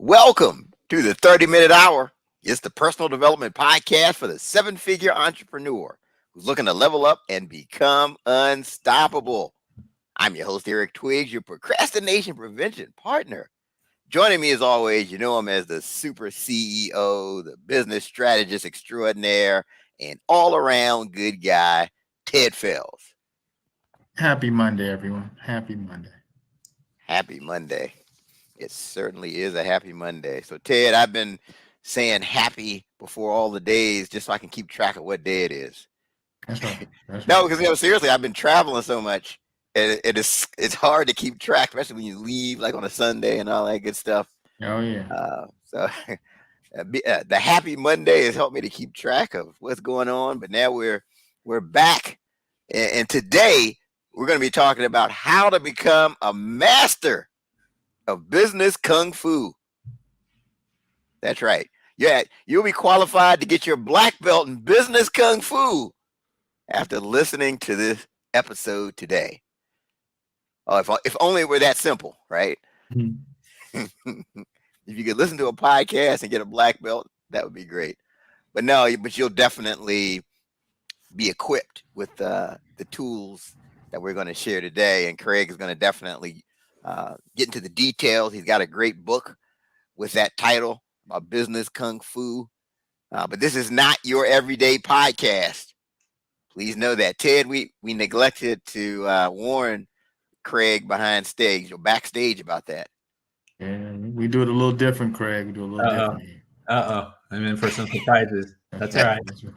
Welcome to the 30-Minute Hour. It's the personal development podcast for the seven-figure entrepreneur who's looking to level up and become unstoppable. I'm your host, Eric Twiggs, your procrastination prevention partner. Joining me as always, you know him as the super CEO, the business strategist extraordinaire, and all-around good guy, Ted Fells. Happy Monday, everyone. Happy Monday. Happy Monday. It certainly is a happy Monday. So, Ted, I've been saying happy before all the days just so I can keep track of what day it is. That's right. That's No, right. because seriously, I've been traveling so much, and it's hard to keep track, especially when you leave like on a Sunday and all that good stuff. Oh, yeah. So, the happy Monday has helped me to keep track of what's going on. But now we're back, and today we're going to be talking about how to become a master of business kung fu. That's right. Yeah, you'll be qualified to get your black belt in business kung fu after listening to this episode today. Oh, if only it were that simple, right? Mhm. If you could listen to a podcast and get a black belt, that would be great. But no, but you'll definitely be equipped with the tools that we're going to share today. And Craig is going to definitely get into the details. He's got a great book with that title about business kung fu. But this is not your everyday podcast. Please know that. Ted, we neglected to warn Craig backstage about that. And we do it a little different, Craig. We do it a little different here. I'm in for some surprises. That's all right. That's right.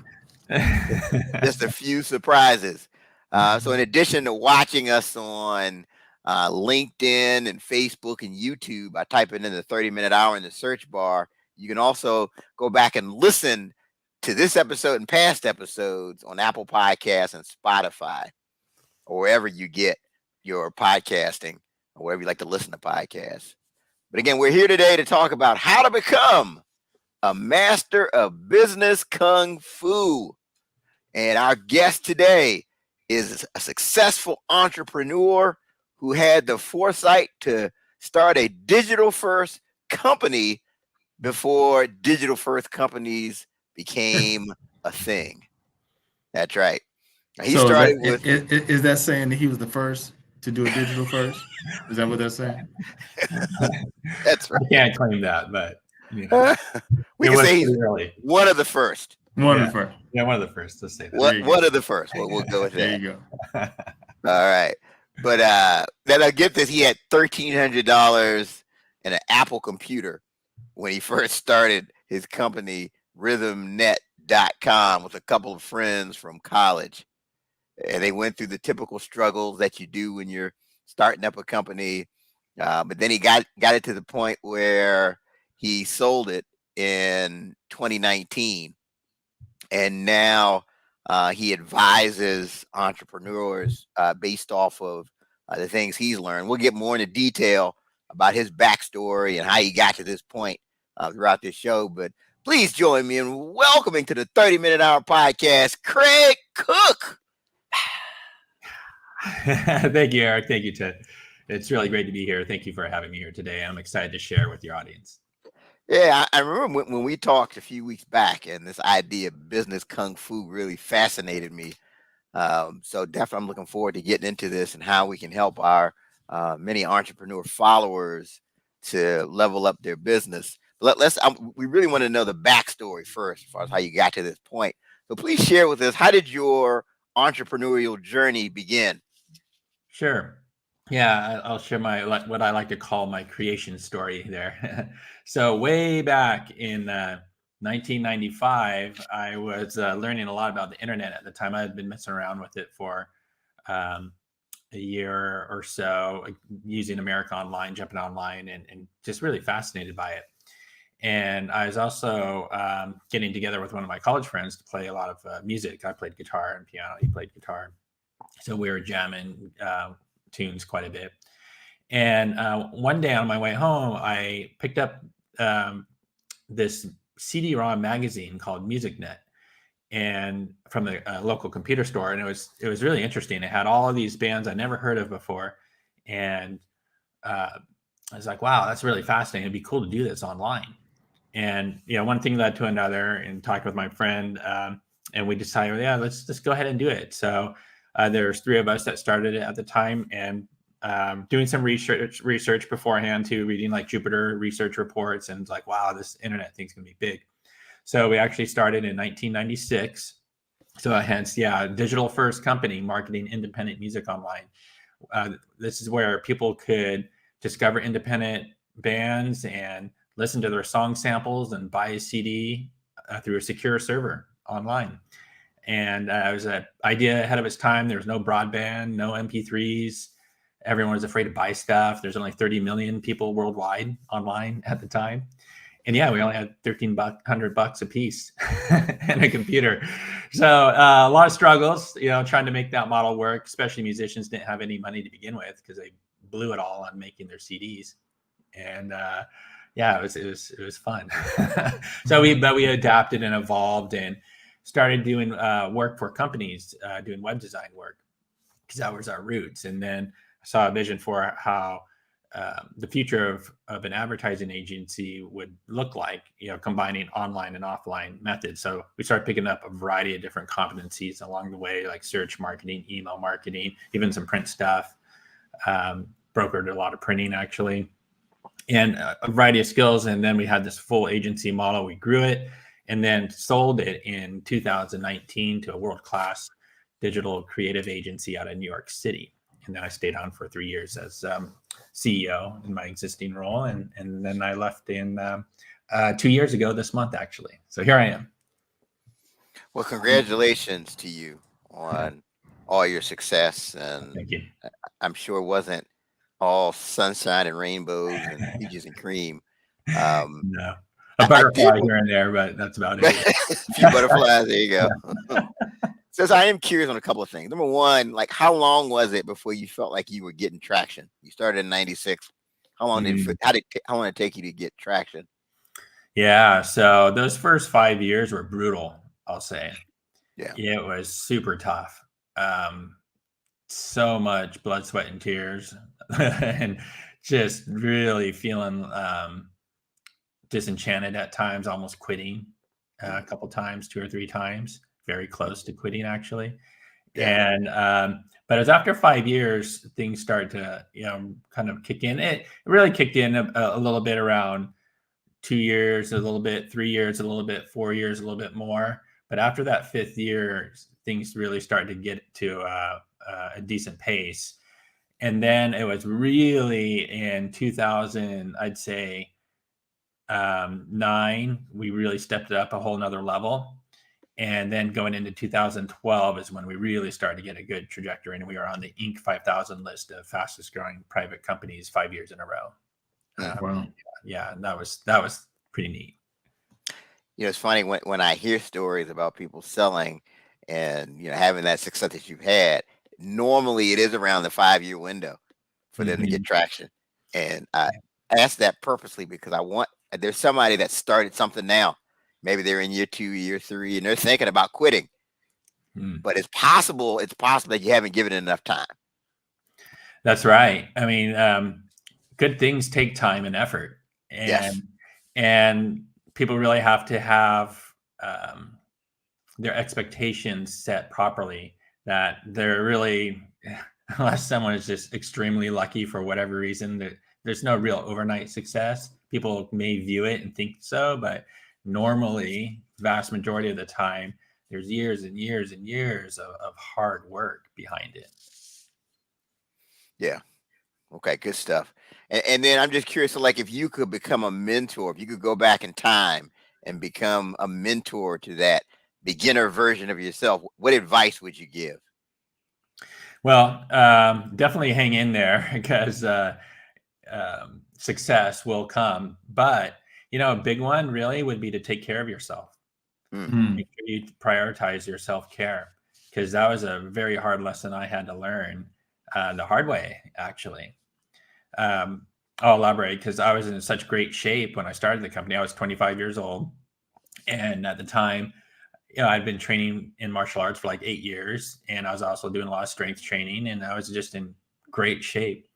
Just a few surprises. So in addition to watching us on LinkedIn and Facebook and YouTube, by typing in the 30-Minute Hour in the search bar, you can also go back and listen to this episode and past episodes on Apple Podcasts and Spotify, or wherever you get your podcasting, or wherever you like to listen to podcasts. But again, we're here today to talk about how to become a master of business kung fu. And our guest today is a successful entrepreneur who had the foresight to start a digital-first company before digital-first companies became a thing. That's right. He So started with. is that saying that he was the first to do a digital first? Is that what they're saying? That's right. I can't claim that, but you know, We it can was say he's pretty early. one of the first. One Yeah. of the first. Yeah, one of the first. Let's say that. One of the first. Well, we'll go with There that. you go. All right. But then I get this. He had $1,300 in an Apple computer when he first started his company, rhythmnet.com, with a couple of friends from college. And they went through the typical struggles that you do when you're starting up a company. But then he got it to the point where he sold it in 2019. And now he advises entrepreneurs based off of the things he's learned. We'll get more into detail about his backstory and how he got to this point throughout this show. But please join me in welcoming to the 30-Minute Hour podcast, Craig Cooke. Thank you, Eric. Thank you, Ted. It's really great to be here. Thank you for having me here today. I'm excited to share with your audience. Yeah, I remember when we talked a few weeks back, and this idea of business kung fu really fascinated me. So definitely, I'm looking forward to getting into this and how we can help our many entrepreneur followers to level up their business. We really want to know the backstory first, as far as how you got to this point. So please share with us, how did your entrepreneurial journey begin? Sure. Yeah, I'll share what I like to call my creation story there. So way back in 1995, I was learning a lot about the internet at the time. I had been messing around with it for a year or so, using America Online, jumping online, and just really fascinated by it. And I was also getting together with one of my college friends to play a lot of music. I played guitar and piano. He played guitar. So we were jamming tunes quite a bit. And one day on my way home, I picked up this CD-ROM magazine called MusicNet, and from the local computer store. And it was really interesting. It had all of these bands I never heard of before. And I was like, wow, that's really fascinating. It'd be cool to do this online. And one thing led to another, and talked with my friend, and we decided, yeah, let's just go ahead and do it. So there's 3 of us that started it at the time, and doing some research beforehand too, reading like Jupiter research reports, and it's like, wow, this internet thing's gonna be big. So we actually started in 1996. So hence, yeah, digital first company marketing independent music online. This is where people could discover independent bands and listen to their song samples and buy a CD through a secure server online. And it was an idea ahead of its time. There was no broadband, no MP3s. Everyone was afraid to buy stuff. There's only 30 million people worldwide online at the time. And yeah, we only had $1,300 a piece and a computer. So a lot of struggles, trying to make that model work. Especially musicians didn't have any money to begin with because they blew it all on making their CDs. And yeah, it was fun. So we adapted and evolved and started doing work for companies, doing web design work, because that was our roots. And then I saw a vision for how the future of an advertising agency would look like, combining online and offline methods. So we started picking up a variety of different competencies along the way, like search marketing, email marketing, even some print stuff. Brokered a lot of printing actually, and a variety of skills. And then we had this full agency model. We grew it and then sold it in 2019 to a world-class digital creative agency out of New York City. And then I stayed on for 3 years as CEO in my existing role. And then I left in 2 years ago this month, actually. So here I am. Well, congratulations to you on all your success. And Thank you. I'm sure it wasn't all sunshine and rainbows and peaches and cream. No, a butterfly here and there, but that's about it. A few butterflies. There you go. Says, I am curious on a couple of things. Number one, like, how long was it before you felt like you were getting traction? You started in '96. How long did how long did it take you to get traction? Yeah, so those first 5 years were brutal, I'll say. Yeah. It was super tough. So much blood, sweat, and tears, and just really feeling disenchanted at times, almost quitting a couple times, 2 or 3 times, very close to quitting actually. Yeah. And but it was after 5 years, things started to kind of kick in. It really kicked in a little bit around 2 years, a little bit 3 years, a little bit 4 years, a little bit more. But after that 5th year, things really started to get to a decent pace. And then it was really in 2000, I'd say 9, we really stepped it up a whole nother level. And then going into 2012 is when we really started to get a good trajectory, and we were on the Inc. 5000 list of fastest growing private companies 5 years in a row. Wow. Yeah, and that was pretty neat. It's funny when I hear stories about people selling and having that success that you've had. Normally, it is around the 5-year window for them to get traction. And I asked that purposely because there's somebody that started something now. Maybe they're in year 2, year 3, and they're thinking about quitting. But it's possible that you haven't given it enough time. That's right. I mean, good things take time and effort, and people really have to have their expectations set properly. That they're really, unless someone is just extremely lucky for whatever reason, that there's no real overnight success. People may view it and think so, but normally, vast majority of the time, there's years and years and years of hard work behind it. Yeah. Okay, good stuff. And then I'm just curious, so like, if you could become a mentor, if you could go back in time and become a mentor to that beginner version of yourself, what advice would you give? Well, definitely hang in there because success will come. But a big one really would be to take care of yourself. Make sure you prioritize your self-care, because that was a very hard lesson I had to learn the hard way, actually. I'll elaborate, because I was in such great shape when I started the company. I was 25 years old. And at the time, I'd been training in martial arts for like 8 years. And I was also doing a lot of strength training, and I was just in great shape.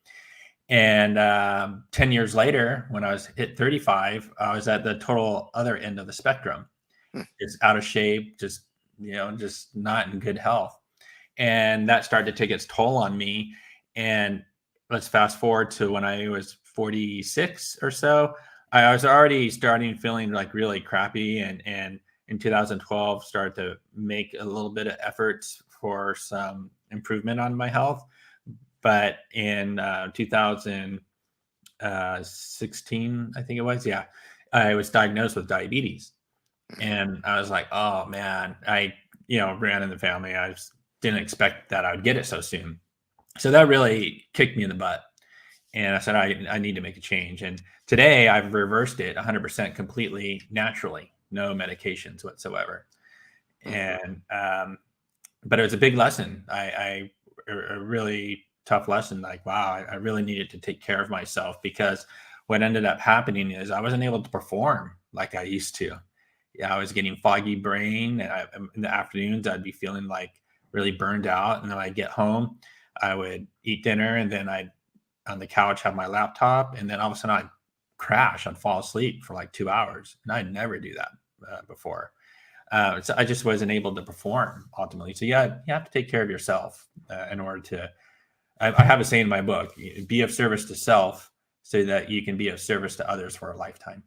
And 10 years later, when I was hit 35, I was at the total other end of the spectrum. It's out of shape, just, just not in good health. And that started to take its toll on me. And let's fast forward to when I was 46 or so. I was already starting feeling like really crappy, and in 2012 started to make a little bit of efforts for some improvement on my health. But in 2016, I think it was, I was diagnosed with diabetes. And I was like, oh man, I ran in the family. I just didn't expect that I would get it so soon. So that really kicked me in the butt. And I said, I need to make a change. And today I've reversed it 100% completely naturally, no medications whatsoever. And, but it was a big lesson. A really tough lesson. Like, wow, I really needed to take care of myself, because what ended up happening is I wasn't able to perform like I used to. Yeah, I was getting foggy brain, and in the afternoons I'd be feeling like really burned out. And then I'd get home, I would eat dinner, and then I'd on the couch have my laptop, and then all of a sudden I'd crash and fall asleep for like 2 hours, and I'd never do that before. So I just wasn't able to perform ultimately. So yeah, you have to take care of yourself in order to. I have a saying in my book: be of service to self, so that you can be of service to others for a lifetime.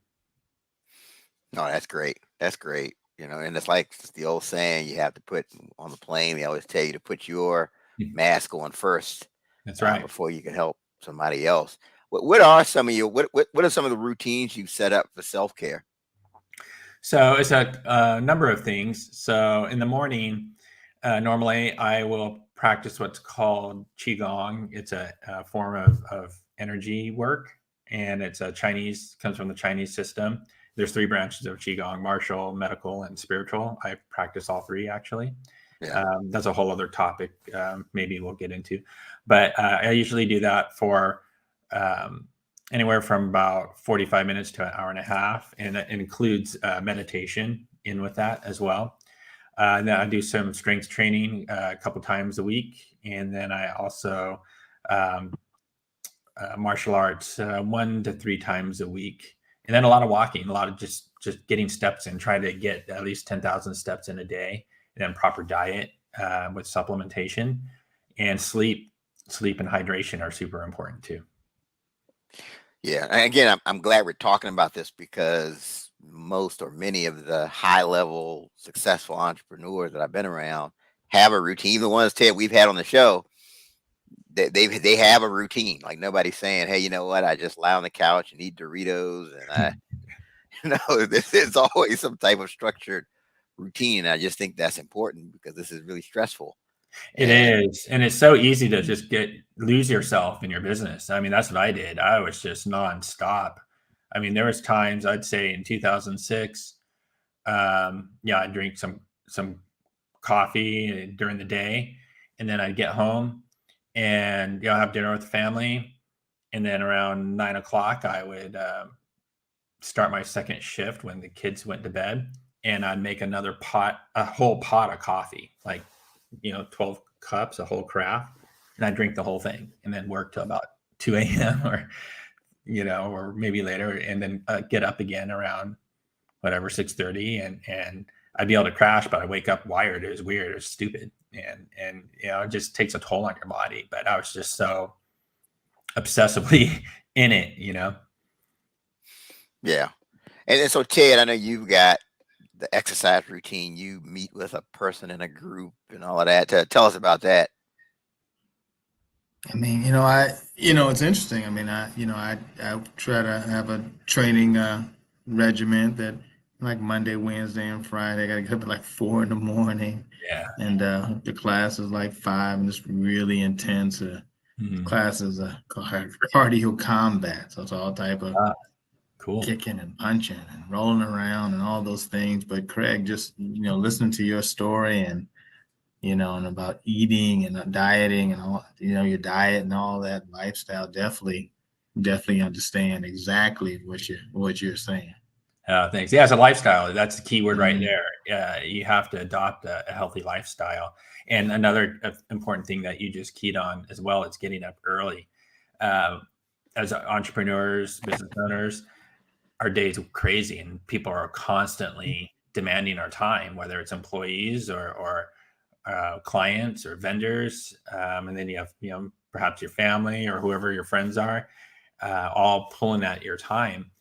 No, that's great. That's great. And it's like the old saying, you have to put on the plane. They always tell you to put your mask on first. That's right. Before you can help somebody else. What are some of your what are some of the routines you've set up for self-care? So it's a number of things. So in the morning, normally I will practice what's called qigong. It's a form of energy work, and it's comes from the Chinese system. There's 3 branches of qigong: martial, medical, and spiritual. I practice all 3 actually. Yeah. That's a whole other topic. Maybe we'll get into, but I usually do that for anywhere from about 45 minutes to an hour and a half. And it includes meditation in with that as well. And then I do some strength training a couple times a week. And then I also martial arts 1 to 3 times a week. And then a lot of walking, a lot of just getting steps in, trying to get at least 10,000 steps in a day. And then proper diet with supplementation, and sleep and hydration are super important too. Yeah. And again, I'm glad we're talking about this, because most or many of the high level successful entrepreneurs that I've been around have a routine. Even the ones, Ted, we've had on the show, they have a routine. Like, nobody's saying, hey, you know what, I just lie on the couch and eat Doritos, and this is always some type of structured routine. I just think that's important, because this is really stressful. It is. And it's so easy to just lose yourself in your business. I mean, that's what I did. I was just nonstop. I mean, there was times, I'd say in 2006, I'd drink some coffee during the day, and then I'd get home and have dinner with the family. And then around 9 o'clock, I would start my second shift when the kids went to bed, and I'd make a whole pot of coffee, like 12 cups, a whole carafe, and I drink the whole thing, and then work till about 2 a.m. or maybe later, and then get up again around whatever 6:30, and I'd be able to crash, but I wake up wired. It was weird. It was stupid, and it just takes a toll on your body. But I was just so obsessively in it. Yeah. And so, Ted, I know you've got the exercise routine. You meet with a person in a group and all of that. Tell us about that. I mean, it's interesting. I mean, I try to have a training regimen that, like, Monday, Wednesday, and Friday, I got to get up at like 4 in the morning. Yeah. And the class is like 5, and it's really intense. Class is cardio combat. So it's all type of cool kicking and punching and rolling around and all those things. But Craig, just, listening to your story and about eating and dieting and all, your diet and all that lifestyle, definitely understand exactly what you're saying. Thanks. Yeah, it's a lifestyle. That's the key word right there. You have to adopt a healthy lifestyle. And another important thing that you just keyed on as well is getting up early. as entrepreneurs, business owners, our days are crazy and people are constantly demanding our time, whether it's employees or clients or vendors. And then you have, perhaps your family or whoever your friends are, all pulling at your time.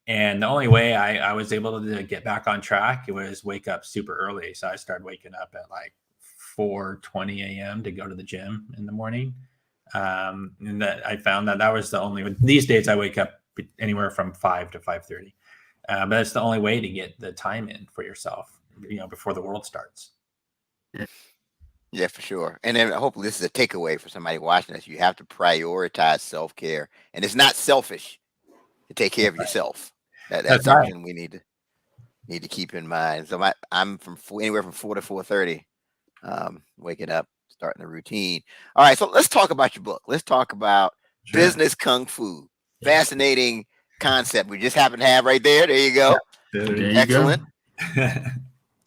And the only way I was able to get back on track, it was wake up super early. So I started waking up at like 4:20 a.m. to go to the gym in the morning. And that I found that was the only, these days I wake up anywhere from 5 to 5:30. But that's the only way to get the time in for yourself, before the world starts. Yeah, for sure. And then hopefully this is a takeaway for somebody watching us. You have to prioritize self-care, and it's not selfish to take care of yourself. That's That's right. something we need to keep in mind. So I'm from anywhere from 4 to 4:30, waking up, starting the routine. All right, so let's talk about your book. Let's talk about Sure. business kung fu. Fascinating concept we just happen to have right there. There you go. There you Excellent. go.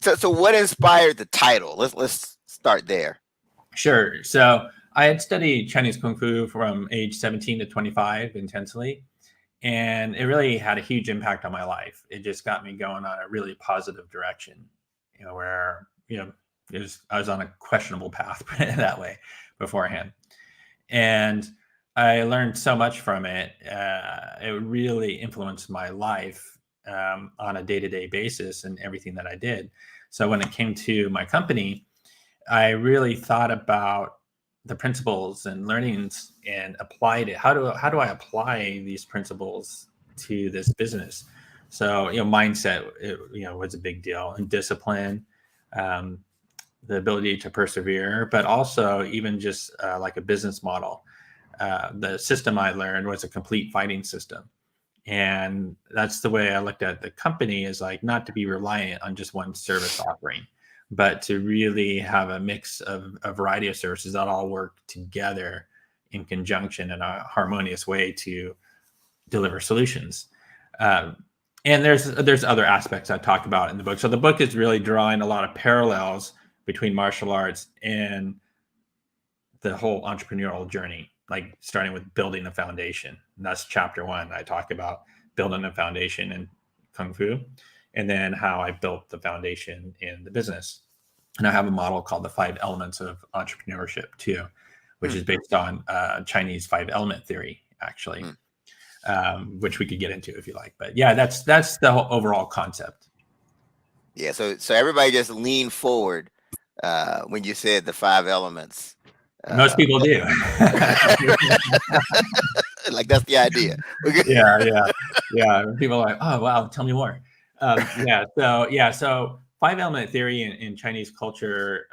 So what inspired the title? Let's start there. Sure. So I had studied Chinese Kung Fu from age 17 to 25 intensely, and it really had a huge impact on my life. It just got me going on a really positive direction, where, I was on a questionable path, put it that way, beforehand. And I learned so much from it. It really influenced my life on a day-to-day basis and everything that I did. So when it came to my company, I really thought about the principles and learnings and applied it. How do I apply these principles to this business? So, mindset, was a big deal, and discipline, the ability to persevere, but also even just like a business model. The system I learned was a complete fighting system. And that's the way I looked at the company, is like not to be reliant on just one service offering, but to really have a mix of a variety of services that all work together in conjunction in a harmonious way to deliver solutions. And there's other aspects I talk about in the book. So the book is really drawing a lot of parallels between martial arts and the whole entrepreneurial journey, like starting with building a foundation. And that's chapter 1. I talk about building a foundation in Kung Fu, and then how I built the foundation in the business. And I have a model called the 5 elements of entrepreneurship too, which is based on Chinese 5 element theory, actually, which we could get into if you like. But yeah, that's the whole overall concept. Yeah. So everybody just lean forward when you said the 5 elements. Most people do. Like that's the idea. Yeah. People are like, oh wow, tell me more. So 5 element theory in Chinese culture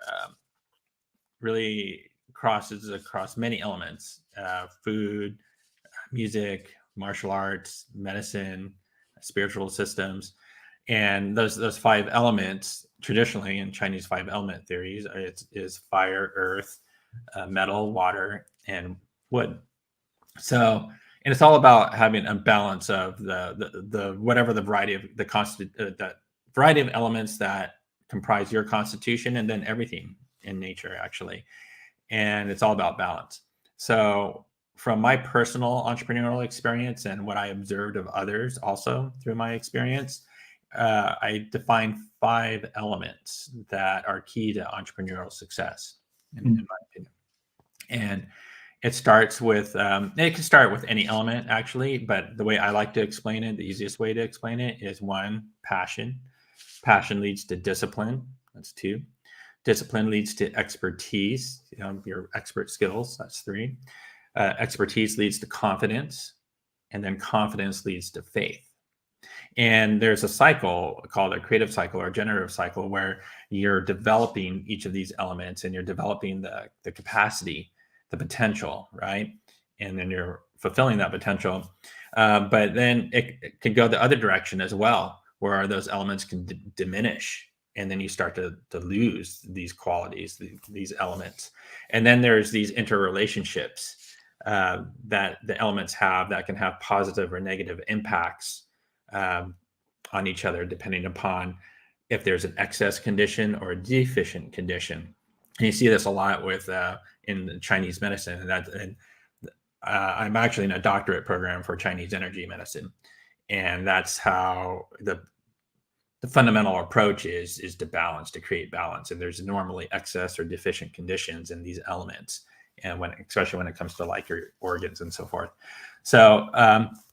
really crosses across many elements: food, music, martial arts, medicine, spiritual systems. And those 5 elements traditionally in Chinese 5 element theories is fire, earth, metal, water, and wood. So, and it's all about having a balance of the whatever the variety of the variety of elements that comprise your constitution, and then everything in nature, actually. And it's all about balance. So from my personal entrepreneurial experience and what I observed of others also through my experience, I define 5 elements that are key to entrepreneurial success, in my opinion. And it starts with, it can start with any element, actually, but the way I like to explain it, the easiest way to explain it is 1, passion. Passion leads to discipline. That's 2. Discipline leads to expertise, your expert skills. That's 3. Expertise leads to confidence, and then confidence leads to faith. And there's a cycle called a creative cycle or generative cycle, where you're developing each of these elements, and you're developing the capacity, the potential, right? And then you're fulfilling that potential. But then it can go the other direction as well, where those elements can diminish, and then you start to lose these qualities, these elements. And then there's these interrelationships that the elements have that can have positive or negative impacts on each other, depending upon if there's an excess condition or a deficient condition. And you see this a lot with in Chinese medicine, and I'm actually in a doctorate program for Chinese energy medicine, and that's how the fundamental approach is to balance, to create balance. And there's normally excess or deficient conditions in these elements, and especially when it comes to like your organs and so forth. So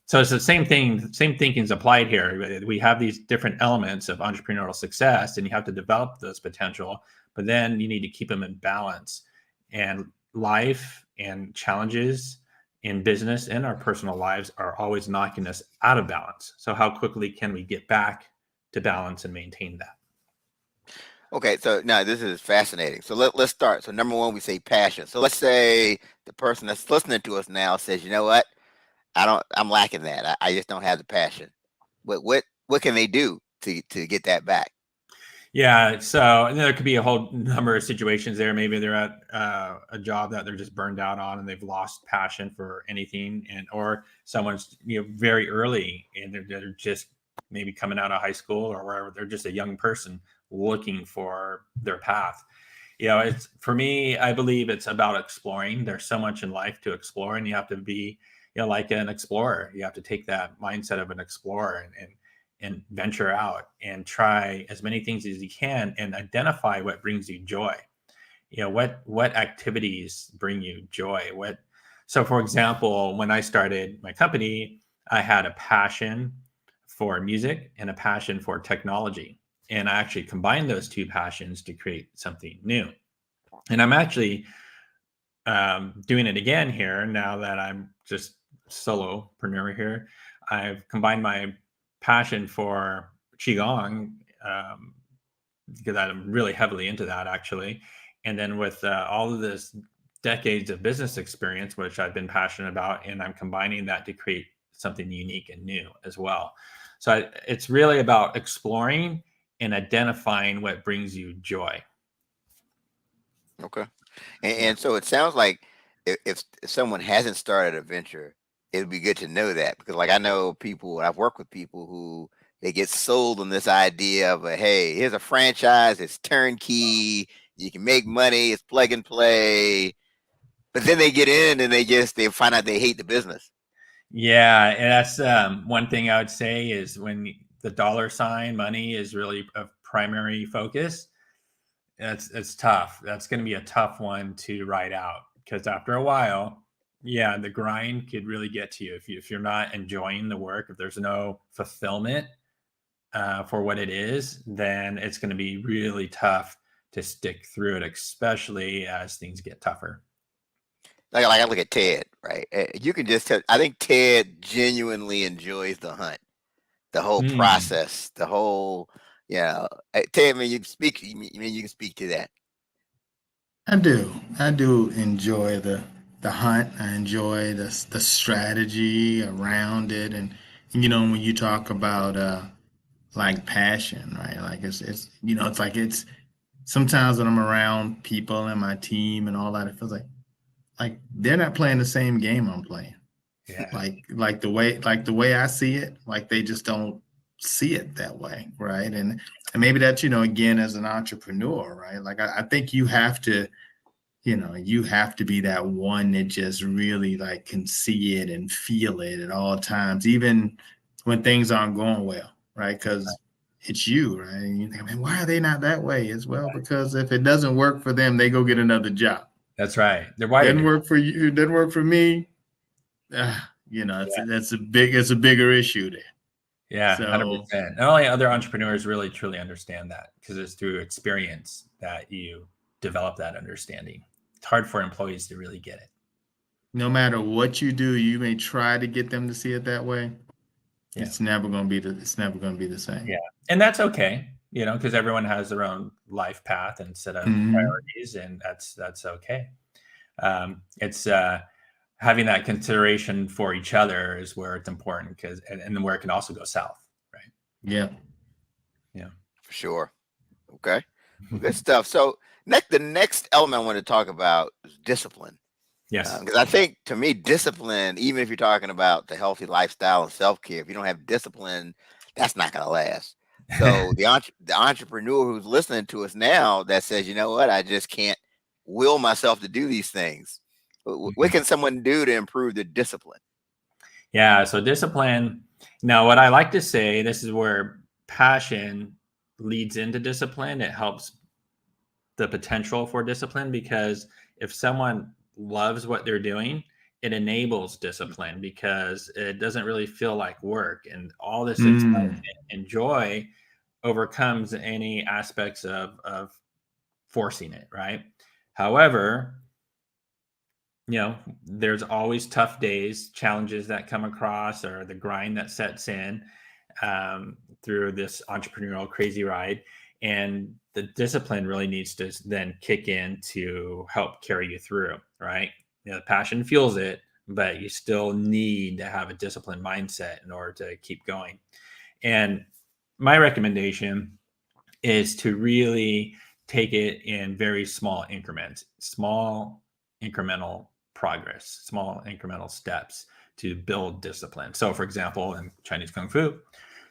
so it's the same thing. Same thinking is applied here. We have these different elements of entrepreneurial success, and you have to develop those potential, but then you need to keep them in balance. And life and challenges in business and our personal lives are always knocking us out of balance. So how quickly can we get back to balance and maintain that? Okay, so now this is fascinating. So let's start. So number one, we say passion. So let's say the person that's listening to us now says, you know what, I'm lacking that. I just don't have the passion. What can they do to get that back? Yeah, so and there could be a whole number of situations there. Maybe they're at a job that they're just burned out on, and they've lost passion for anything, and or someone's very early, and they're just maybe coming out of high school or wherever. They're just a young person looking for their path. It's for me. I believe it's about exploring. There's so much in life to explore, and you have to be, like an explorer. You have to take that mindset of an explorer and venture out and try as many things as you can and identify what brings you joy. What activities bring you joy. So for example, when I started my company, I had a passion for music and a passion for technology, and I actually combined those two passions to create something new. And I'm actually doing it again here now that I'm just solopreneur here. I've combined my passion for qigong, because I'm really heavily into that actually, and then with all of this decades of business experience, which I've been passionate about, and I'm combining that to create something unique and new as well. So it's really about exploring and identifying what brings you joy. Okay. Yeah. And so it sounds like if someone hasn't started a venture, it would be good to know that, because like I know people, I've worked with people who they get sold on this idea of hey, here's a franchise, it's turnkey, you can make money, it's plug and play, but then they get in and they find out they hate the business. Yeah, and that's one thing I would say is when the dollar sign money is really a primary focus, it's tough. That's going to be a tough one to ride out, because after a while, yeah, the grind could really get to you if you're not enjoying the work. If there's no fulfillment for what it is, then it's going to be really tough to stick through it, especially as things get tougher. Like I look at Ted, right? You can just tell. I think Ted genuinely enjoys the hunt, the whole Hmm. process, the whole. Ted, I mean, you can speak. You can speak to that. I do. I do enjoy the hunt. I enjoy the strategy around it, and when you talk about like passion, right? Like it's it's like it's sometimes when I'm around people and my team and all that, it feels like they're not playing the same game I'm playing. Yeah. Like the way I see it, like they just don't see it that way, right? And maybe that's again as an entrepreneur, right? Like I think you have to be that one that just really like can see it and feel it at all times, even when things aren't going well, right? Because it's you, right? And you think, man, why are they not that way as well? Because if it doesn't work for them, they go get another job. That's right. They're wired Doesn't different. work for you, doesn't work for me. Yeah. It's a bigger issue there. Yeah, So 100%. And only other entrepreneurs really truly understand that, because it's through experience that you develop that understanding. It's hard for employees to really get it. no matter what you do, you may try to get them to see it that way. Yeah. It's never gonna be the same. Yeah. And that's okay, because everyone has their own life path and set of Mhm. priorities, and that's okay. It's having that consideration for each other is where it's important, because and where it can also go south, right? Yeah. Yeah. For sure. Okay. Well, good stuff. So the next element I want to talk about is discipline. Yes. Because I think to me, discipline, even if you're talking about the healthy lifestyle and self care, if you don't have discipline, that's not going to last. So the entrepreneur who's listening to us now that says, you know what, I just can't will myself to do these things. What can someone do to improve their discipline? Yeah. So discipline. Now, what I like to say, this is where passion leads into discipline. It helps the potential for discipline, because if someone loves what they're doing, it enables discipline because it doesn't really feel like work, and all this excitement and joy overcomes any aspects of forcing it, right? However, there's always tough days, challenges that come across, or the grind that sets in through this entrepreneurial crazy ride. And the discipline really needs to then kick in to help carry you through, right? The passion fuels it, but you still need to have a disciplined mindset in order to keep going. And my recommendation is to really take it in very small increments, small incremental progress, small incremental steps to build discipline. So, for example, in Chinese Kung Fu,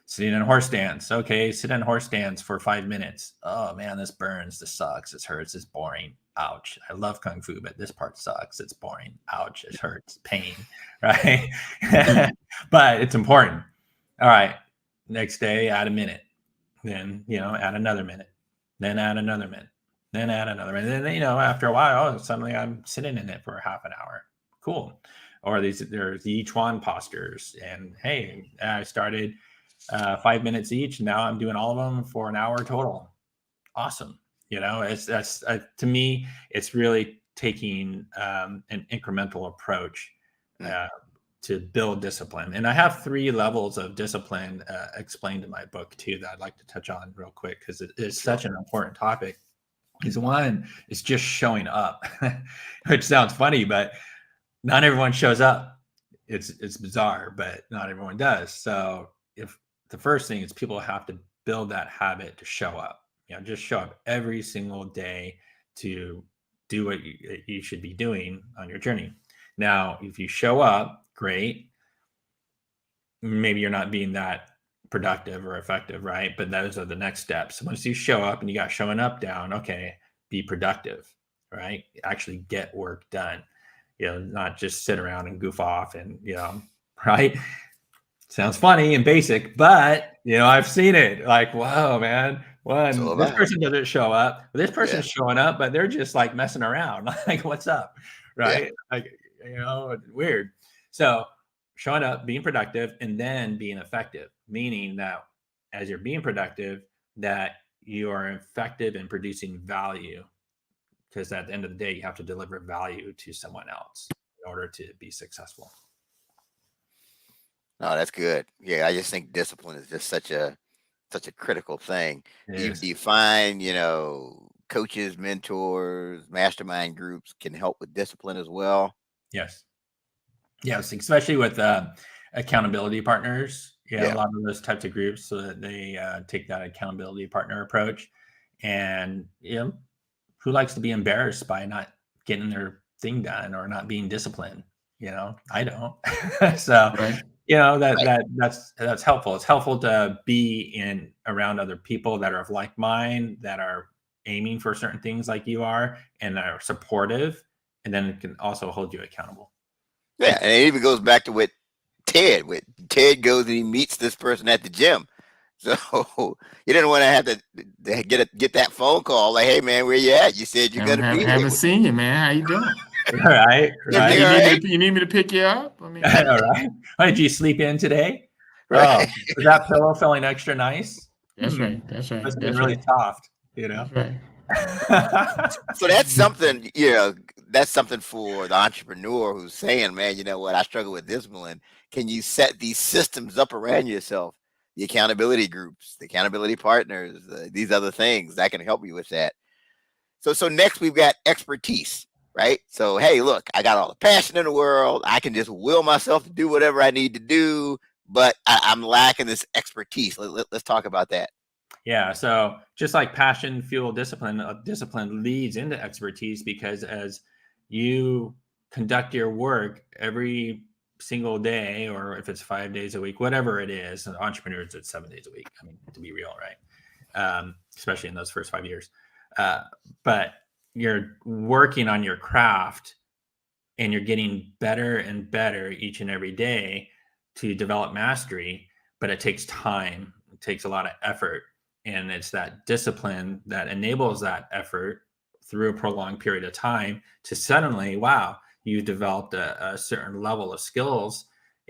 sitting in horse stance. Okay, sit in horse stance for 5 minutes. Oh man, this burns, this sucks, this hurts, it's boring. Ouch. I love Kung Fu, but this part sucks. It's boring. Ouch, it hurts, pain, right? But it's important. All right, next day, add a minute. Then, add another minute. Then add another minute. Then add another minute. And then, after a while, suddenly I'm sitting in it for half an hour. Cool. Or there's the Yichuan postures. And hey, I started 5 minutes each. Now I'm doing all of them for an hour total. Awesome. That's to me, it's really taking an incremental approach to build discipline. And I have 3 levels of discipline explained in my book too, that I'd like to touch on real quick, because it is such an important topic. Is one is just showing up, which sounds funny, but not everyone shows up. It's bizarre, but not everyone does. So if the first thing is, people have to build that habit to show up, just show up every single day to do what you should be doing on your journey. Now, if you show up, great. Maybe you're not being that productive or effective, right? But those are the next steps. Once you show up and you got showing up down, okay, be productive, right? Actually get work done, not just sit around and goof off and, right? Sounds funny and basic, but, I've seen it. Like, whoa, man. When this person doesn't show up, this person's showing up, but they're just like messing around. Like, what's up? Right? Like, weird. So showing up, being productive, and then being effective, meaning that as you're being productive, that you are effective in producing value, because at the end of the day, you have to deliver value to someone else in order to be successful. Oh, that's good. Yeah, I just think discipline is just such a critical thing. Do you find, coaches, mentors, mastermind groups can help with discipline as well? Yes, especially with accountability partners. A lot of those types of groups, so that they take that accountability partner approach. And who likes to be embarrassed by not getting their thing done or not being disciplined? I don't. So that's helpful. It's helpful to be around other people that are of like mind, that are aiming for certain things like you are, and are supportive, and then it can also hold you accountable. Yeah, and it even goes back to what Ted goes and he meets this person at the gym. So you didn't want to have to get that phone call like, "Hey man, where you at? You said you're gonna be." Haven't seen you, man. How you doing? Right. You need me to pick you up? I mean, all right. Why did you sleep in today? Right. Oh, was that pillow feeling extra nice? That's right. It's been really soft. That's right. So that's something, that's something for the entrepreneur who's saying, man, you know what, I struggle with discipline. Can you set these systems up around yourself? The accountability groups, the accountability partners, these other things that can help you with that. So next we've got expertise, right? So, hey, look, I got all the passion in the world. I can just will myself to do whatever I need to do, but I'm lacking this expertise. Let's talk about that. Yeah. So just like passion, fuel, discipline, discipline leads into expertise, because as you conduct your work every single day, or if it's 5 days a week, whatever it is, and entrepreneurs, it's 7 days a week. I mean, to be real, right? Especially in those first 5 years. But you're working on your craft and you're getting better and better each and every day to develop mastery, but it takes time. It takes a lot of effort. And it's that discipline that enables that effort through a prolonged period of time to suddenly, wow, you've developed a certain level of skills,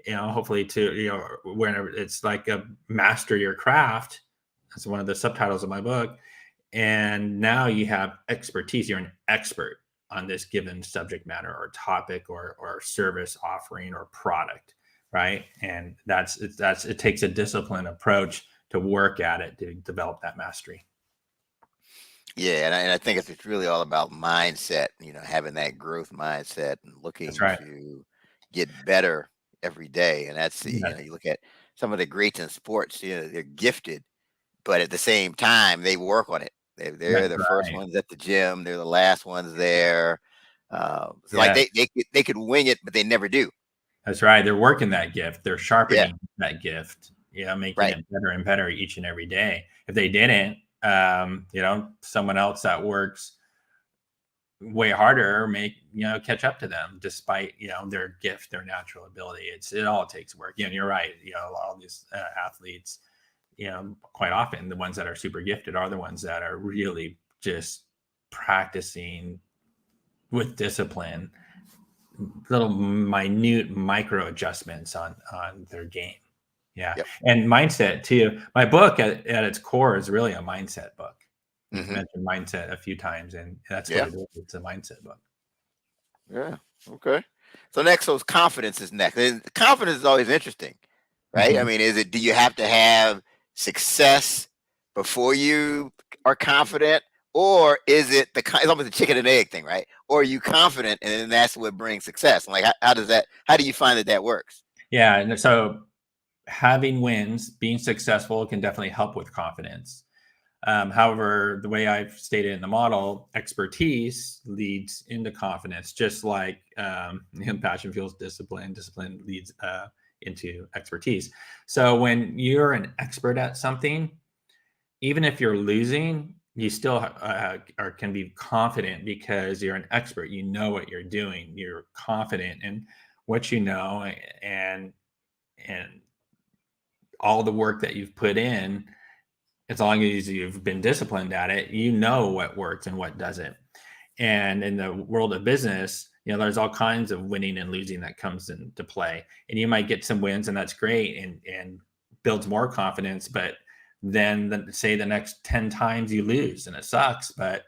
hopefully to, whenever it's like a master your craft. That's one of the subtitles of my book. And now you have expertise. You're an expert on this given subject matter or topic or service offering or product, right? And it takes a disciplined approach to work at it to develop that mastery. Yeah, and I think it's really all about mindset, having that growth mindset and That's looking right. to get better every day. And that's, Yeah, you look at some of the greats in sports, they're gifted, but at the same time, they work on it. They're that's the first right. ones at the gym. They're the last ones there. So like Yeah, they could wing it, but they never do. that's right. They're working that gift. They're Yeah, sharpening that gift. Making right. it better and better each and every day. If they didn't, someone else that works way harder catch up to them despite their gift, their natural ability. It all takes work. You're right. All these athletes, quite often the ones that are super gifted are the ones that are really just practicing with discipline, little minute micro adjustments on their game. Yeah. Yep. And mindset too. My book at its core is really a mindset book. You've Hmm. mentioned mindset a few times, and that's what Yeah. it is. It's a mindset book. Yeah. Okay. So next, so confidence is next. And confidence is always interesting, right? I Mhm. mean, do you have to have success before you are confident, or is it it's almost a chicken and egg thing, right? Or are you confident, and then that's what brings success? Like, how does that? How do you find that works? Yeah. And so having wins, being successful can definitely help with confidence. However, the way I've stated in the model, expertise leads into confidence, just like passion fuels discipline, discipline leads into expertise. So when you're an expert at something, even if you're losing, you still can be confident because you're an expert. You know what you're doing. You're confident in what you know, and all the work that you've put in. As long as you've been disciplined at it, you know what works and what doesn't. And in the world of business, there's all kinds of winning and losing that comes into play. And you might get some wins, and that's great, and builds more confidence. But then, say the next 10 times you lose, and it sucks, but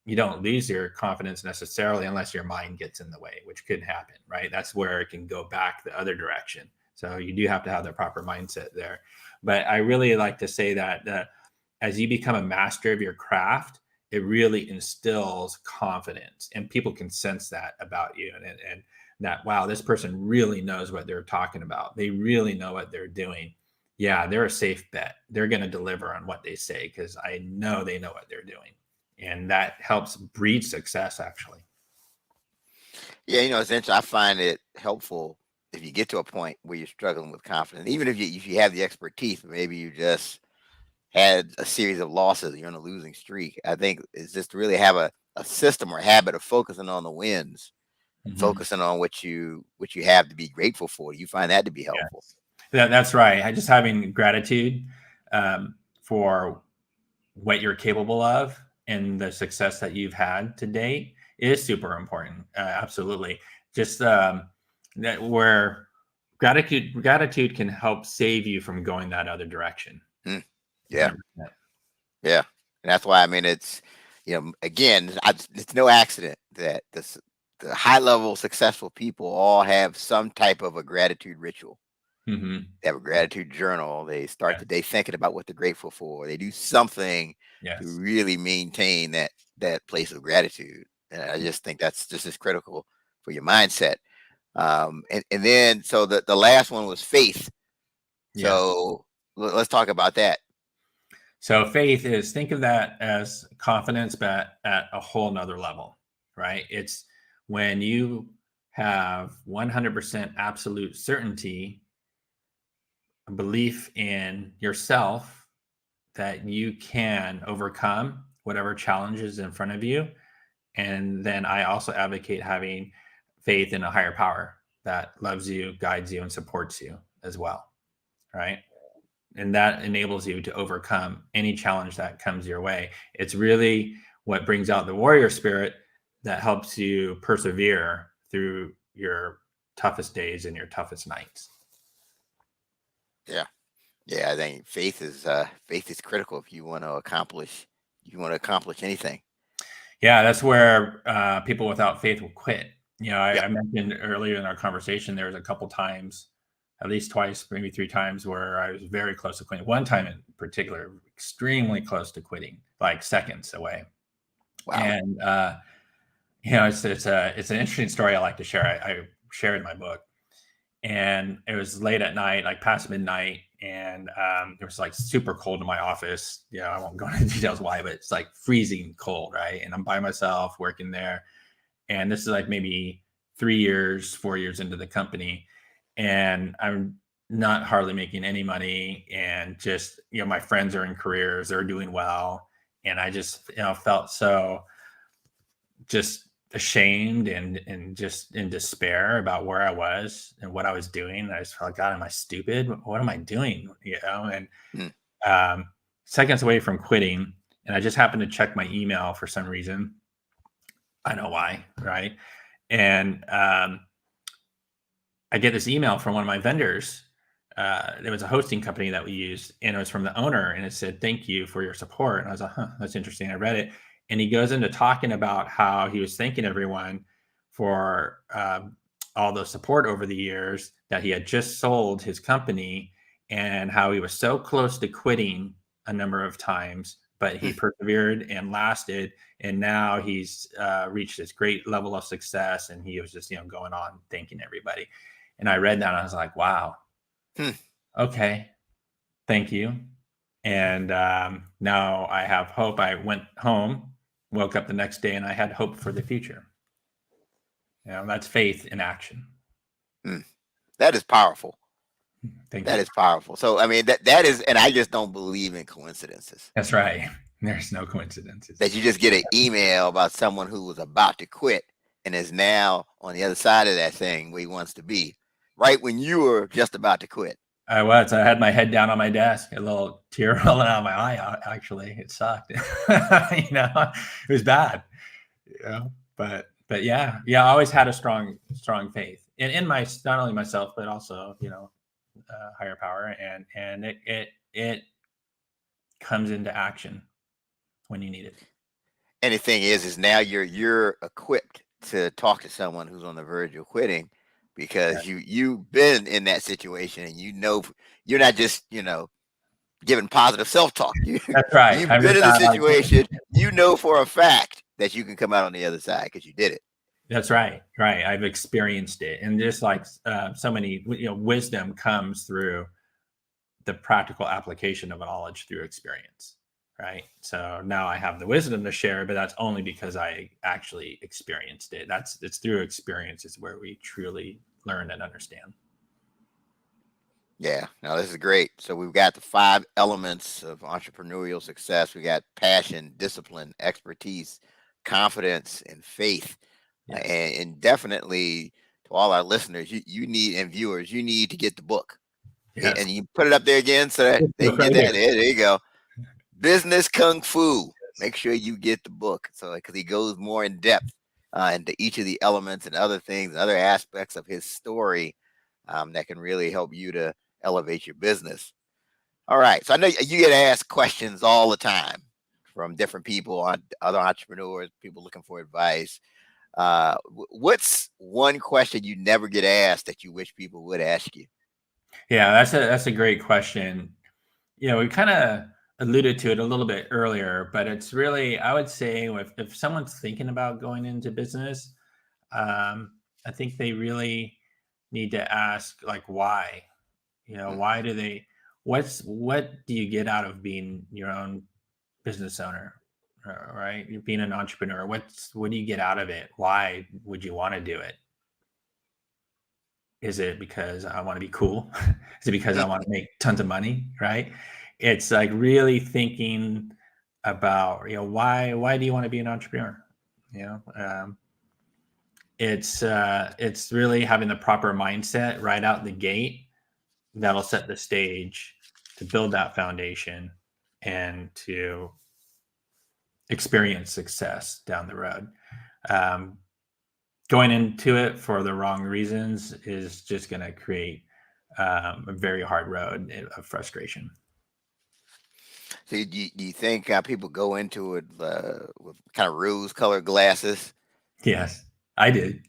you don't lose your confidence necessarily unless your mind gets in the way, which could happen, right? That's where it can go back the other direction. So you do have to have the proper mindset there. But I really like to say that as you become a master of your craft, it really instills confidence, and people can sense that about you, and that, wow, this person really knows what they're talking about. They really know what they're doing. Yeah, they're a safe bet. They're going to deliver on what they say because I know they know what they're doing, and that helps breed success, actually. Yeah, it's interesting. I find it helpful if you get to a point where you're struggling with confidence, even if you have the expertise, but maybe you just had a series of losses, you're on a losing streak. I think it's just to really have a system or habit of focusing on the wins and Mhm. focusing on what you have to be grateful for. You find that to be helpful. Yes, that's right. Just having gratitude for what you're capable of and the success that you've had to date is super important. Absolutely. Just that where gratitude can help save you from going that other direction. Mm, yeah, 100%. yeah. And that's why, I mean, it's, again, it's no accident that the high level successful people all have some type of a gratitude ritual. Hmm. They have a gratitude journal. They start the day Yes. thinking about what they're grateful for. They do something to Yes. really maintain that place of gratitude. And I just think that's just as critical for your mindset. And then so the last one was faith. Yes. So let's talk about that. So faith is, think of that as confidence, but at a whole nother level, right? It's when you have 100% absolute certainty, a belief in yourself that you can overcome whatever challenges in front of you. And then I also advocate having faith in a higher power that loves you, guides you, and supports you as well, right? And that enables you to overcome any challenge that comes your way. It's really what brings out the warrior spirit that helps you persevere through your toughest days and your toughest nights. Yeah. Yeah, I think faith is critical if you want to accomplish anything. Yeah, that's where people without faith will quit. Yep. I mentioned earlier in our conversation, there was a couple times, at least twice, maybe 3 times, where I was very close to quitting. One time in particular, extremely close to quitting, like seconds away. Wow. And it's an interesting story I like to share. I share in my book. And it was late at night, like past midnight, and it was like super cold in my office. I won't go into details why, but it's like freezing cold, right? And I'm by myself working there, and this is like maybe 4 years into the company, and I'm not hardly making any money, and just my friends are in careers, they're doing well, and I just felt so just ashamed and just in despair about where I was and what I was doing. I just felt, God, am I stupid? What am I doing? And seconds away from quitting, and I just happened to check my email for some reason. I know why, right? And I get this email from one of my vendors. There was a hosting company that we used, and it was from the owner, and it said, "Thank you for your support." And I was like, "Huh, that's interesting." I read it, and he goes into talking about how he was thanking everyone for all the support over the years, that he had just sold his company, and how he was so close to quitting a number of times, but he persevered and lasted, and now he's reached this great level of success, and he was just going on thanking everybody. And I read that, and I was like, wow. Okay, thank you. And now I have hope. I went home, woke up the next day, and I had hope for the future. That's faith in action. That is powerful. Thank That you. is powerful. So, I mean, that is, and I just don't believe in coincidences. That's right. There's no coincidences. That you just get an email about someone who was about to quit and is now on the other side of that thing where he wants to be, right when you were just about to quit. I was. I had my head down on my desk, a little tear rolling out of my eye. Actually, it sucked. It was bad. But yeah. I always had a strong faith in my, not only myself, but also higher power, and it comes into action when you need it. And the thing is now you're equipped to talk to someone who's on the verge of quitting, because you've been in that situation, and you're not just giving positive self-talk. That's right. You've been in the situation. For a fact that you can come out on the other side because you did it. That's right. Right. I've experienced it, and just like so many, wisdom comes through the practical application of knowledge through experience. Right. So now I have the wisdom to share, but that's only because I actually experienced it. It's through experiences where we truly learn and understand. Yeah, no, this is great. So we've got the 5 elements of entrepreneurial success. We got passion, discipline, expertise, confidence, and faith. Yes. And definitely to all our listeners, you need, and viewers, you need to get the book. Yes. And you put it up there again so that they can get that. There you go. Business Kung Fu. Make sure you get the book, so because he goes more in depth into each of the elements and other things, other aspects of his story that can really help you to elevate your business. All right. So I know you get asked questions all the time from different people, on other entrepreneurs, people looking for advice. What's one question you never get asked that you wish people would ask you? Yeah, that's a great question. We kind of alluded to it a little bit earlier, but it's really, I would say, if someone's thinking about going into business, I think they really need to ask, like, why? Why do they? What do you get out of being your own business owner, right? You're being an entrepreneur. What do you get out of it? Why would you want to do it? Is it because I want to be cool? Is it because I want to make tons of money? Right? It's like really thinking about, why do you want to be an entrepreneur? it's really having the proper mindset right out the gate that'll set the stage to build that foundation and to experience success down the road. Going into it for the wrong reasons is just going to create a very hard road of frustration. So do you think people go into it with kind of rose-colored glasses? Yes, I did.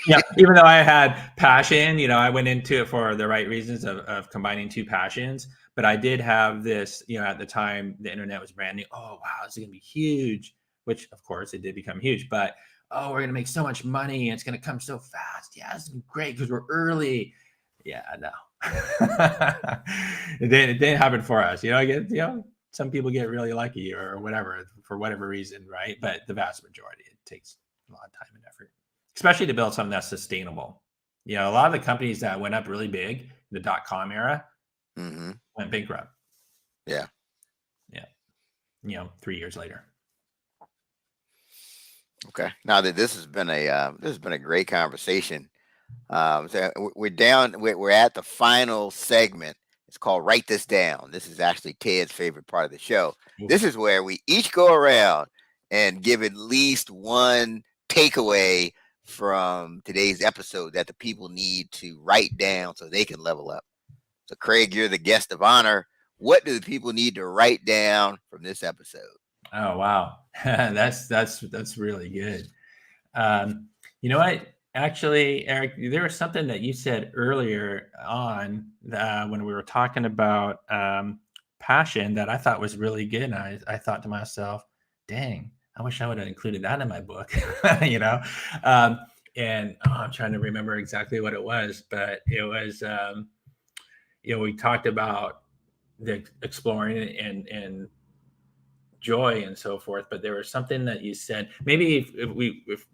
Yeah, even though I had passion, I went into it for the right reasons of combining two passions. But I did have this, at the time, the internet was brand new. Oh, wow, this is going to be huge, which, of course, it did become huge. But, oh, we're going to make so much money. And it's going to come so fast. Yeah, it's going to be great because we're early. Yeah, no. It didn't happen for us. Some people get really lucky or whatever, for whatever reason, right? But the vast majority, it takes a lot of time and effort, especially to build something that's sustainable. A lot of the companies that went up really big, the .com era, went bankrupt. Yeah. 3 years later. Okay. Now that this has been a great conversation. So we're at the final segment. It's called Write This Down. This is actually Ted's favorite part of the show. This is where we each go around and give at least one takeaway from today's episode that the people need to write down so they can level up. So Craig, you're the guest of honor. What do the people need to write down from this episode? Oh, wow. That's really good. You know what? Actually, Eric, there was something that you said earlier on when we were talking about passion that I thought was really good. And I thought to myself, dang, I wish I would have included that in my book, and I'm trying to remember exactly what it was, but it was, we talked about the exploring and joy and so forth, but there was something that you said, maybe if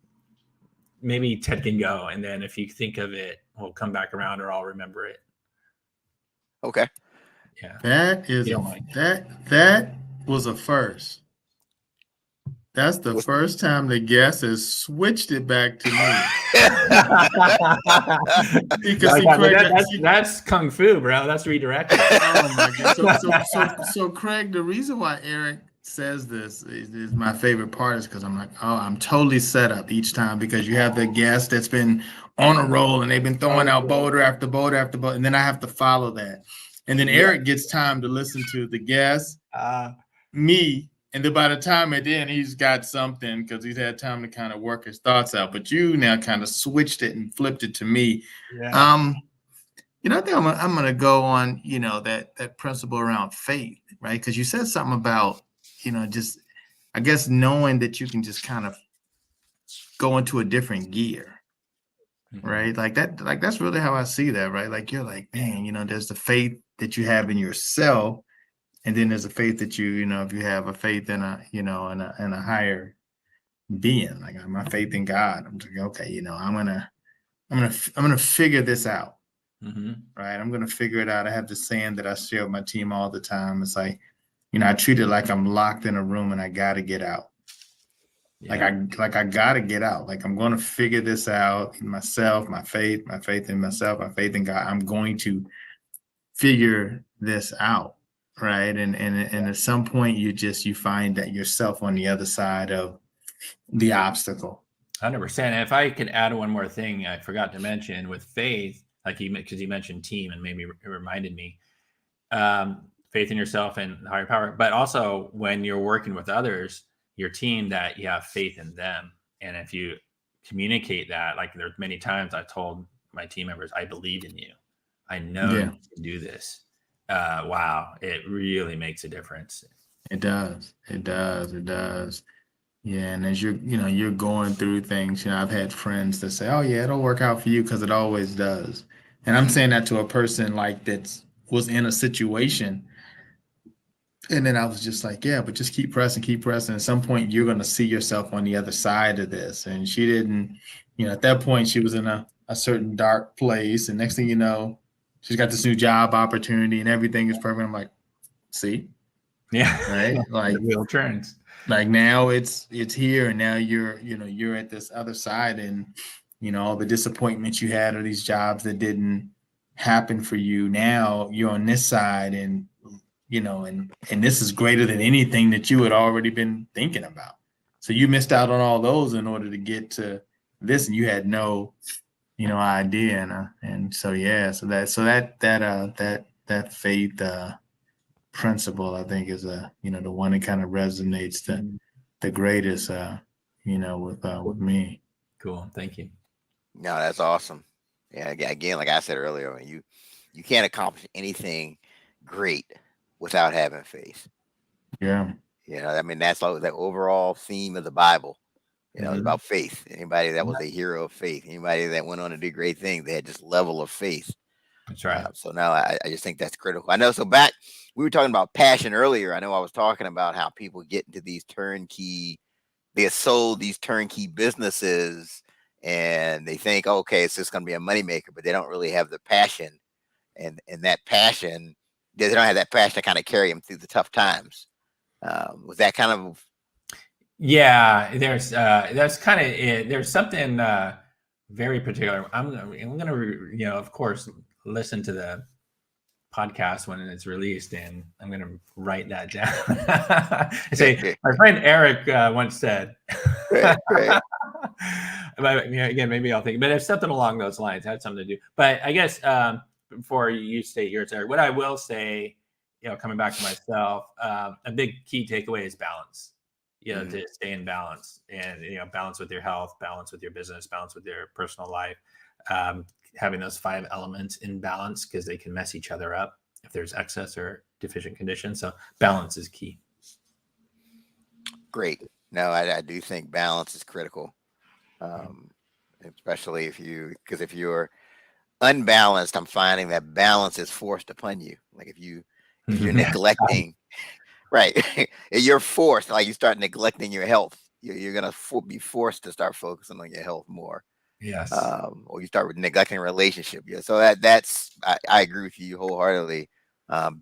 maybe Ted can go, and then if you think of it, we'll come back around, or I'll remember it. Okay. Yeah. That is that was a first. That's the first time the guest has switched it back to me. Because that's kung fu, bro. That's redirecting. Oh my God. So Craig, the reason why Eric says this is my favorite part is because I'm like, oh, I'm totally set up each time, because you have the guest that's been on a roll and they've been throwing out boulder after boulder after boulder, and then I have to follow that. And then Eric gets time to listen to the guest, me, and then by the time at the end, he's got something because he's had time to kind of work his thoughts out. But you now kind of switched it and flipped it to me. Yeah. I think I'm gonna go on, that principle around faith, right? Because you said something about, just, I guess, knowing that you can just kind of go into a different gear, right? Like that's really how I see that, right? Like you're like, man, there's the faith that you have in yourself, and then there's a faith that if you have a faith in in a higher being, like my faith in God. I'm like, okay, I'm gonna figure this out. Right. I'm going to figure it out. I have this saying that I share with my team all the time. It's like, I treat it like I'm locked in a room and I got to get out. Yeah. Like I got to get out. Like I'm going to figure this out in myself, my faith in myself, my faith in God. I'm going to figure this out. Right. And at some point you find that yourself on the other side of the obstacle. 100%. And if I could add one more thing, I forgot to mention with faith, because you mentioned team and maybe it reminded me, faith in yourself and higher power, but also when you're working with others, your team, that you have faith in them. And if you communicate that, like there's many times I told my team members, I believe in you. I know you can do this. Wow. It really makes a difference. It does. Yeah, and as you're going through things, I've had friends that say, "Oh yeah, it'll work out for you," because it always does. And I'm saying that to a person like that was in a situation, and then I was just like, "Yeah, but just keep pressing. At some point, you're going to see yourself on the other side of this." And she didn't, at that point, she was in a certain dark place, and next thing you know, she's got this new job opportunity, and everything is perfect. I'm like, "See, yeah, right, like the wheel turns." Like now it's here, and now you're at this other side, and all the disappointments you had, or these jobs that didn't happen for you. Now you're on this side, and and this is greater than anything that you had already been thinking about. So you missed out on all those in order to get to this, and you had no idea. And so that faith principle, I think, is the one that kind of resonates the greatest with me. Cool. Thank you. No, that's awesome. Yeah, again, like I said earlier, I mean, you can't accomplish anything great without having faith. Yeah. I mean, that's like the overall theme of the Bible. It's Mhm. about faith. Anybody that was a hero of faith, anybody that went on to do great things, they had this level of faith. That's right. So now I just think that's critical. I know. So back, we were talking about passion earlier. I know I was talking about how people get into these turnkey, they have sold these turnkey businesses, and they think, okay, it's just going to be a moneymaker, but they don't really have the passion, and that passion, they don't have that passion to kind of carry them through the tough times. Was that kind of? Yeah, that's kind of it. There's something very particular. I'm gonna of course, listen to the podcast when it's released, and I'm gonna write that down. I say, my friend Eric once said. Right. But again, maybe I'll think. But it's something along those lines. It had something to do. But I guess before you state yours, Eric, what I will say, coming back to myself, a big key takeaway is balance. To stay in balance, and balance with your health, balance with your business, balance with your personal life. Having those 5 elements in balance, because they can mess each other up if there's excess or deficient conditions. So balance is key. Great. No, I do think balance is critical, especially if you're unbalanced. I'm finding that balance is forced upon you. Like if you're neglecting. Right. You're forced, like you start neglecting your health. You're going to be forced to start focusing on your health more. Yes. Or you start neglecting a relationship. Yeah. So I agree with you wholeheartedly.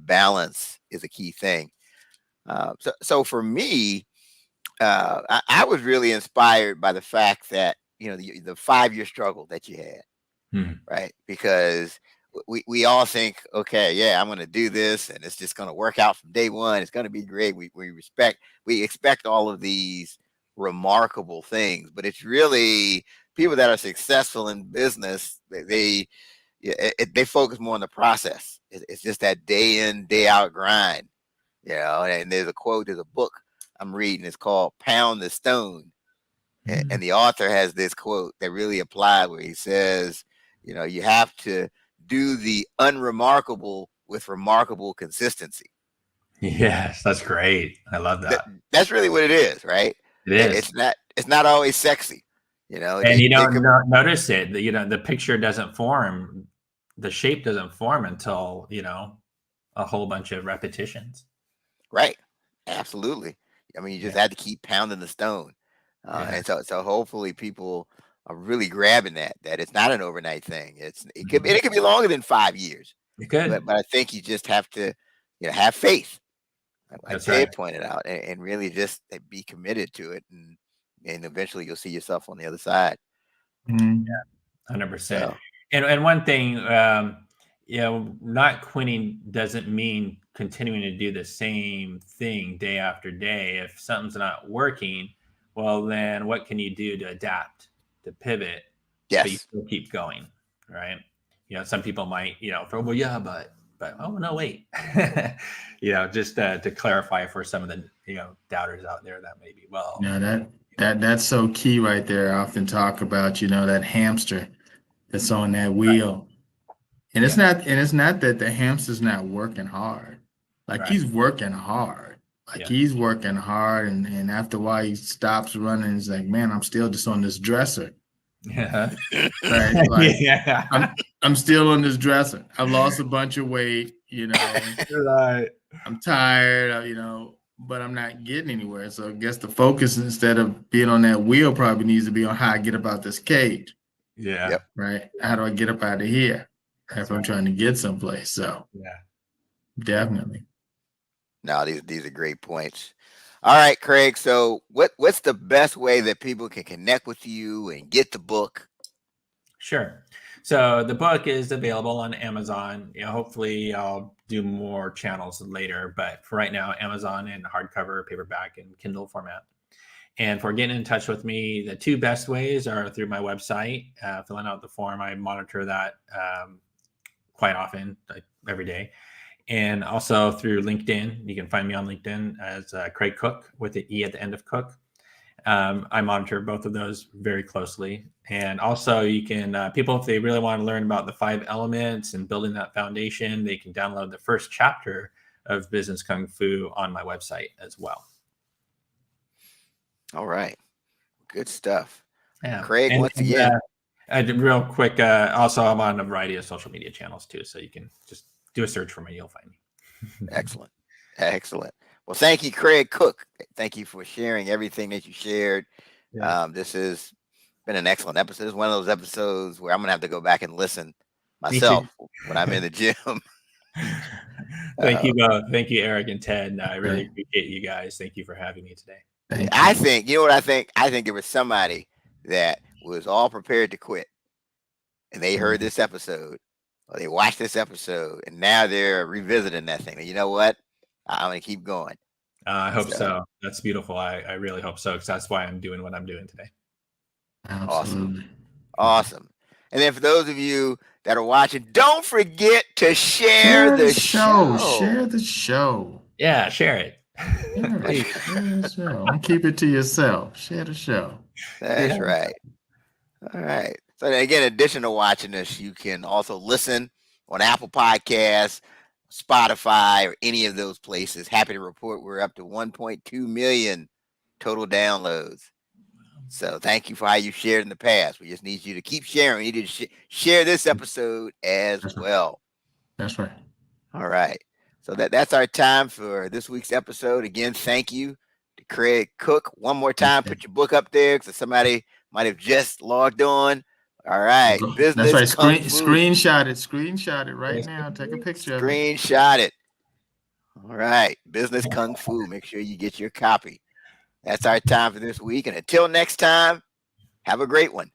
Balance is a key thing. So for me, I was really inspired by the fact that, the 5-year struggle that you had, right? Because we all think, okay, yeah, I'm going to do this, and it's just going to work out from day one. It's going to be great. We expect all of these remarkable things, but it's really people that are successful in business. They focus more on the process. It's just that day in, day out grind, And there's a book I'm reading. It's called "Pound the Stone," and the author has this quote that really applies, where he says, you have to do the unremarkable with remarkable consistency. Yes, that's great. I love that. That's really what it is, right? It is. It's not always sexy, And you don't notice it. The picture doesn't form, the shape doesn't form until a whole bunch of repetitions. Right. Absolutely. I mean, you just had to keep pounding the stone, and so hopefully people are really grabbing that it's not an overnight thing. It could be longer than 5 years. It could, but I think you just have to have faith. Like Ted pointed out, and really just be committed to it, and eventually you'll see yourself on the other side. Yeah, 100%. And one thing, not quitting doesn't mean continuing to do the same thing day after day. If something's not working, well, then what can you do to adapt, to pivot? Yes. But you still keep going, right? Some people might, but oh no, wait. Just to clarify for some of the doubters out there that may be that's so key right there. I often talk about that hamster that's on that wheel, and it's not that the hamster's not working hard. Like he's working hard. He's working hard, and after a while he stops running. He's like, man, I'm still just on this dresser. Yeah. Right. Like, I'm still on this dresser. I've lost a bunch of weight, Right. I'm tired, but I'm not getting anywhere. So I guess the focus, instead of being on that wheel, probably needs to be on how I get up out this cage. Yeah. Yep. Right. How do I get up out of here if I'm trying to get someplace? So yeah, definitely. No, these are great points. All right, Craig. So what's the best way that people can connect with you and get the book? Sure. So the book is available on Amazon. Hopefully I'll do more channels later, but for right now, Amazon in hardcover, paperback, and Kindle format. And for getting in touch with me, the two best ways are through my website, filling out the form. I monitor that quite often, like every day. And also through LinkedIn. You can find me on LinkedIn as Craig Cook with the E at the end of Cook. I monitor both of those very closely. And also you can, people, if they really want to learn about the 5 elements and building that foundation, they can download the first chapter of Business Kung Fu on my website as well. All right. Good stuff. Yeah. Craig, once again. Real quick, also I'm on a variety of social media channels too. So you can just do a search for me. You'll find me. Excellent. Excellent. Well, thank you, Craig Cook. Thank you for sharing everything that you shared. Yeah. This has been an excellent episode. It's one of those episodes where I'm going to have to go back and listen myself when I'm in the gym. Thank you both. Thank you, Eric and Ted. I really appreciate you guys. Thank you for having me today. I think, you know what I think? I think there was somebody that was all prepared to quit, and they heard this episode, or they watched this episode, and now they're revisiting that thing. And you know what? I'm going to keep going. I hope so. That's beautiful. I really hope so, because that's why I'm doing what I'm doing today. Absolutely. Awesome. And then for those of you that are watching, don't forget to share the show. Share the show. Yeah, share it. Share the show. Don't keep it to yourself. Share the show. That's right. All right. So again, in addition to watching us, you can also listen on Apple Podcasts, Spotify, or any of those places. Happy to report we're up to 1.2 million total downloads. So thank you for how you shared in the past. We just need you to keep sharing. We need to share this episode as well. That's right. All right. So that's our time for this week's episode. Again, thank you to Craig Cook. One more time, put your book up there because somebody might have just logged on. All right. Business. That's right. Screenshot it. Screenshot it right now. Take a picture of it. Screenshot it. All right. Business Kung Fu. Make sure you get your copy. That's our time for this week. And until next time, have a great one.